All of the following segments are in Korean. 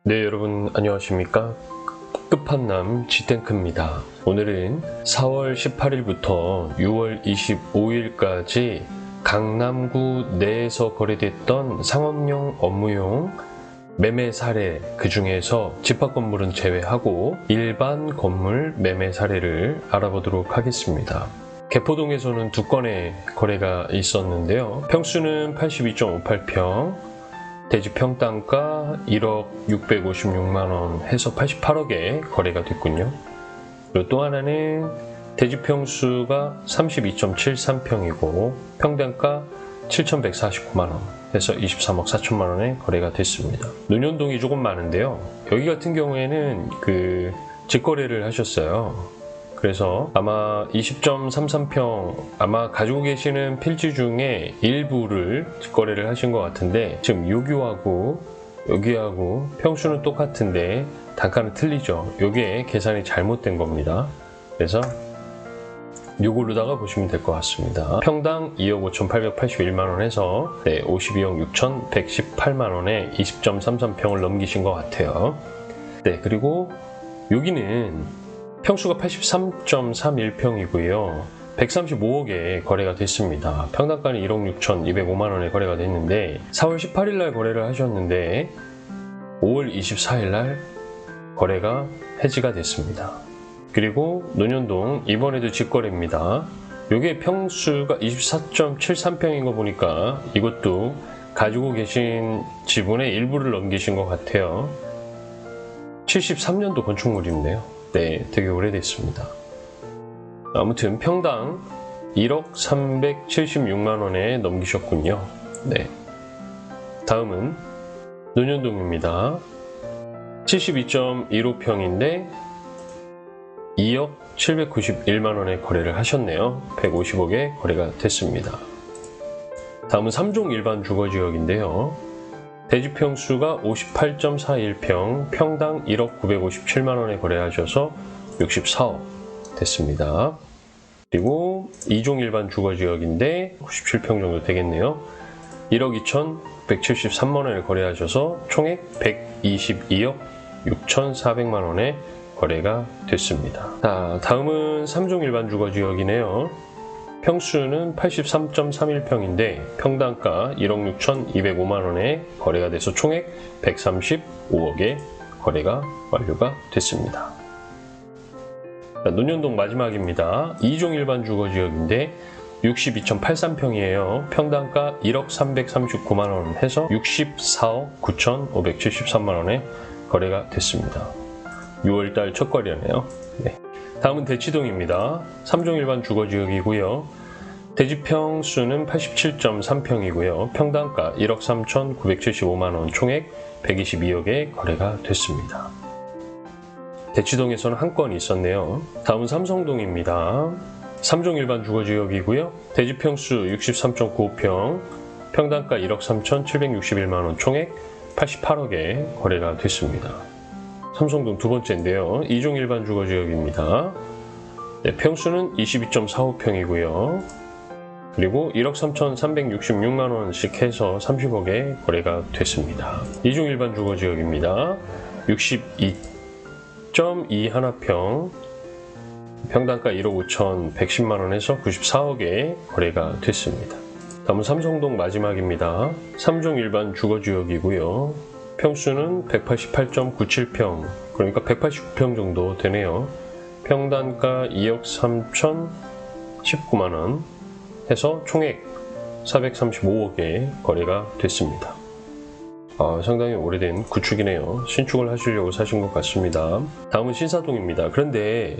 네, 여러분 안녕하십니까? 끝판남 지탱크입니다. 오늘은 4월 18일부터 6월 25일까지 강남구 내에서 거래됐던 상업용, 업무용 매매 사례, 그 중에서 집합 건물은 제외하고 일반 건물 매매 사례를 알아보도록 하겠습니다. 개포동에서는 2건의 거래가 있었는데요. 평수는 82.58평, 대지 평당가 1억 656만원 해서 88억에 거래가 됐군요. 그리고 또 하나는 대지 평수가 32.73평이고 평당가 7,149만원 해서 23억 4천만원에 거래가 됐습니다. 논현동이 조금 많은데요. 여기 같은 경우에는 직거래를 하셨어요. 그래서 아마 20.33평 아마 가지고 계시는 필지 중에 일부를 직거래를 하신 것 같은데, 지금 여기하고 평수는 똑같은데 단가는 틀리죠. 여기에 계산이 잘못된 겁니다. 그래서 요걸로다가 보시면 될 것 같습니다. 평당 2억 5,881만원 해서 52억 6,118만원에 20.33평을 넘기신 것 같아요. 네, 그리고 여기는 평수가 83.31평이고요. 135억에 거래가 됐습니다. 평당가는 1억 6,205만원에 거래가 됐는데 4월 18일날 거래를 하셨는데 5월 24일날 거래가 해지가 됐습니다. 그리고 논현동 이번에도 직거래입니다. 이게 평수가 24.73평인 거 보니까 이것도 가지고 계신 지분의 일부를 넘기신 것 같아요. 73년도 건축물인데요. 네, 되게 오래됐습니다. 아무튼 평당 1억 376만원에 넘기셨군요. 네. 다음은 논현동입니다. 72.15평인데 2억 791만원에 거래를 하셨네요. 150억에 거래가 됐습니다. 다음은 3종 일반 주거지역인데요. 대지 평수가 58.41평, 평당 1억 957만원에 거래하셔서 64억 됐습니다. 그리고 2종 일반 주거지역인데 97평 정도 되겠네요. 1억 2,173만원에 거래하셔서 총액 122억 6,400만원에 거래가 됐습니다. 자, 다음은 3종 일반 주거지역이네요. 평수는 83.31평인데 평당가 1억 6,205만원에 거래가 돼서 총액 135억에 거래가 완료가 됐습니다. 자, 논현동 마지막입니다. 2종 일반 주거지역인데 62.83평이에요. 평당가 1억 339만원 해서 64억 9,573만원에 거래가 됐습니다. 6월달 첫 거래네요. 네. 다음은 대치동입니다. 3종 일반 주거지역이고요. 대지 평수는 87.3평이고요. 평당가 1억 3,975만원, 총액 122억에 거래가 됐습니다. 대치동에서는 한 건이 있었네요. 다음은 삼성동입니다. 3종 일반 주거지역이고요. 대지 평수 63.95평, 평당가 1억 3,761만원, 총액 88억에 거래가 됐습니다. 삼성동 두 번째인데요. 2종 일반 주거지역입니다. 네, 평수는 22.45평이고요. 그리고 1억 3,366만원씩 해서 30억에 거래가 됐습니다. 2종 일반 주거지역입니다. 62.21평, 평당가 1억 5,110만원 해서 94억에 거래가 됐습니다. 다음은 삼성동 마지막입니다. 3종 일반 주거지역이고요. 평수는 188.97평, 그러니까 189평 정도 되네요. 평당가 2억 3,019만원 해서 총액 435억에 거래가 됐습니다. 상당히 오래된 구축이네요. 신축을 하시려고 사신 것 같습니다. 다음은 신사동입니다. 그런데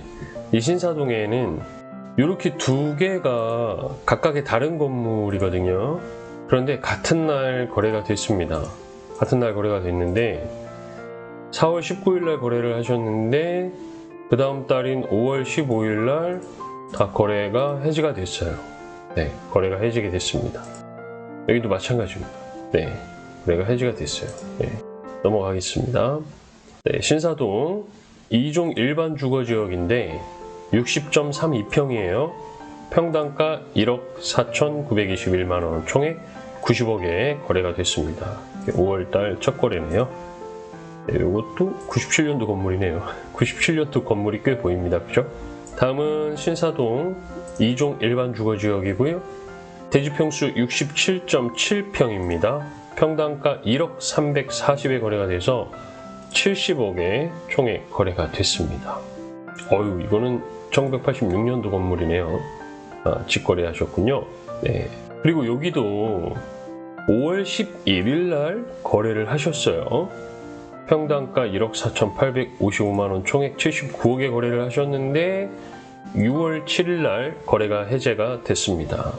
이 신사동에는 이렇게 두 개가 각각의 다른 건물이거든요. 그런데 같은 날 거래가 됐습니다. 같은 날 거래가 됐는데 4월 19일날 거래를 하셨는데 그 다음 달인 5월 15일날 다 거래가 해지가 됐어요. 네, 거래가 해지게 됐습니다. 여기도 마찬가지입니다. 네, 거래가 해지가 됐어요. 네, 넘어가겠습니다. 네, 신사동 2종 일반 주거지역인데 60.32평이에요. 평당가 1억 4,921만원, 총액 90억에 거래가 됐습니다. 5월달 첫 거래네요. 네, 이것도 97년도 건물이네요. 97년도 건물이 꽤 보입니다. 그죠? 다음은 신사동 2종 일반 주거지역이고요. 대지평수 67.7평입니다. 평당가 1억 340에 거래가 돼서 70억에 총액 거래가 됐습니다. 이거는 1986년도 건물이네요. 직거래 하셨군요. 네. 그리고 여기도 5월 11일 날 거래를 하셨어요. 평당가 1억 4,855만원, 총액 79억에 거래를 하셨는데 6월 7일 날 거래가 해제가 됐습니다.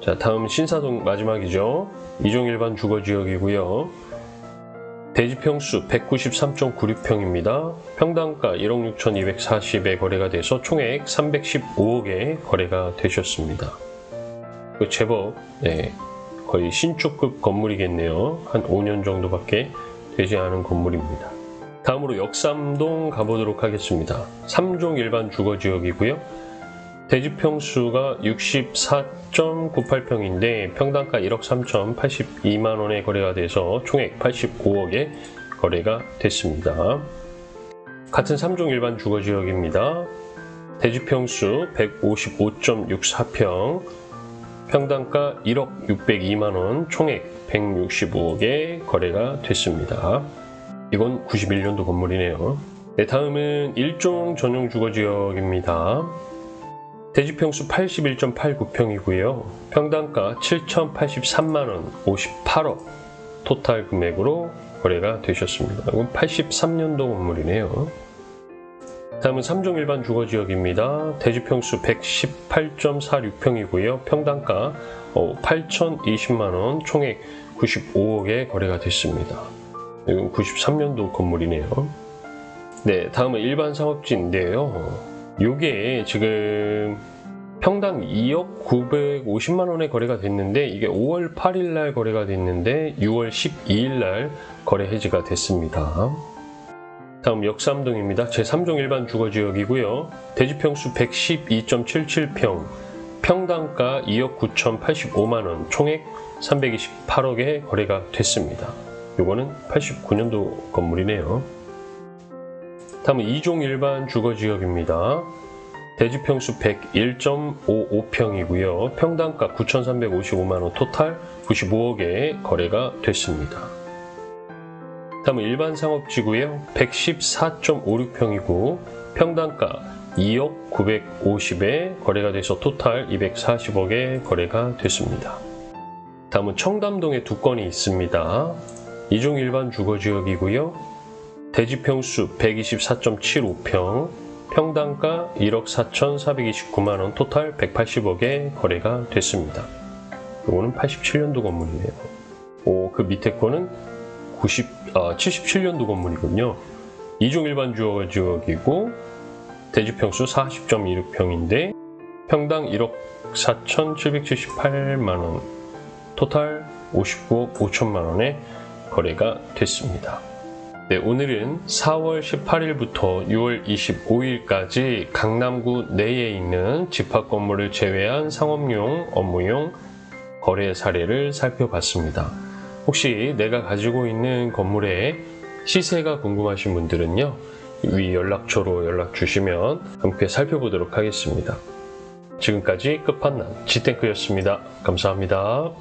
자, 다음 신사동 마지막이죠. 2종 일반 주거지역이고요. 대지평수 193.96평입니다. 평당가 1억 6,240에 거래가 돼서 총액 315억에 거래가 되셨습니다. 제법 거의 신축급 건물이겠네요. 한 5년 정도밖에 되지 않은 건물입니다. 다음으로 역삼동 가보도록 하겠습니다. 3종 일반 주거지역이고요. 대지평수가 64.98평인데 평당가 1억 3,082만원에 거래가 돼서 총액 85억에 거래가 됐습니다. 같은 3종 일반 주거지역입니다. 대지평수 155.64평, 평당가 1억 602만원, 총액 165억에 거래가 됐습니다. 이건 91년도 건물이네요. 네, 다음은 1종 전용 주거지역입니다. 대지평수 81.89평이고요. 평당가 7,083만원, 58억 토탈 금액으로 거래가 되셨습니다. 이건 83년도 건물이네요. 다음은 3종 일반 주거지역입니다. 대지평수 118.46평이고요. 평당가 8,020만원, 총액 95억에 거래가 됐습니다. 이건 93년도 건물이네요. 네, 다음은 일반 상업지인데요. 요게 지금 평당 2억 950만원에 거래가 됐는데 이게 5월 8일 날 거래가 됐는데 6월 12일 날 거래 해지가 됐습니다. 다음 역삼동입니다. 제3종 일반 주거지역이고요. 대지평수 112.77평, 평당가 2억 9,085만원, 총액 328억에 거래가 됐습니다. 요거는 89년도 건물이네요. 다음은 2종 일반 주거지역입니다. 대지평수 101.55평이고요. 평당가 9,355만원, 토탈 95억에 거래가 됐습니다. 다음은 일반 상업지고요. 114.56평이고 평당가 2억 950에 거래가 돼서 토탈 240억에 거래가 됐습니다. 다음은 청담동에 두 건이 있습니다. 2종 일반 주거지역이고요. 대지평수 124.75평, 평당가 1억 4,429만원, 토탈 180억에 거래가 됐습니다. 이거는 87년도 건물이네요. 그 밑에 거는 77년도 건물이군요. 2종 일반 주거지역이고 대지평수 40.26평인데 평당 1억 4,778만원, 토탈 59억 5천만원에 거래가 됐습니다. 네, 오늘은 4월 18일부터 6월 25일까지 강남구 내에 있는 집합 건물을 제외한 상업용, 업무용 거래 사례를 살펴봤습니다. 혹시 내가 가지고 있는 건물의 시세가 궁금하신 분들은요, 위 연락처로 연락 주시면 함께 살펴보도록 하겠습니다. 지금까지 끝판남 지탱크였습니다. 감사합니다.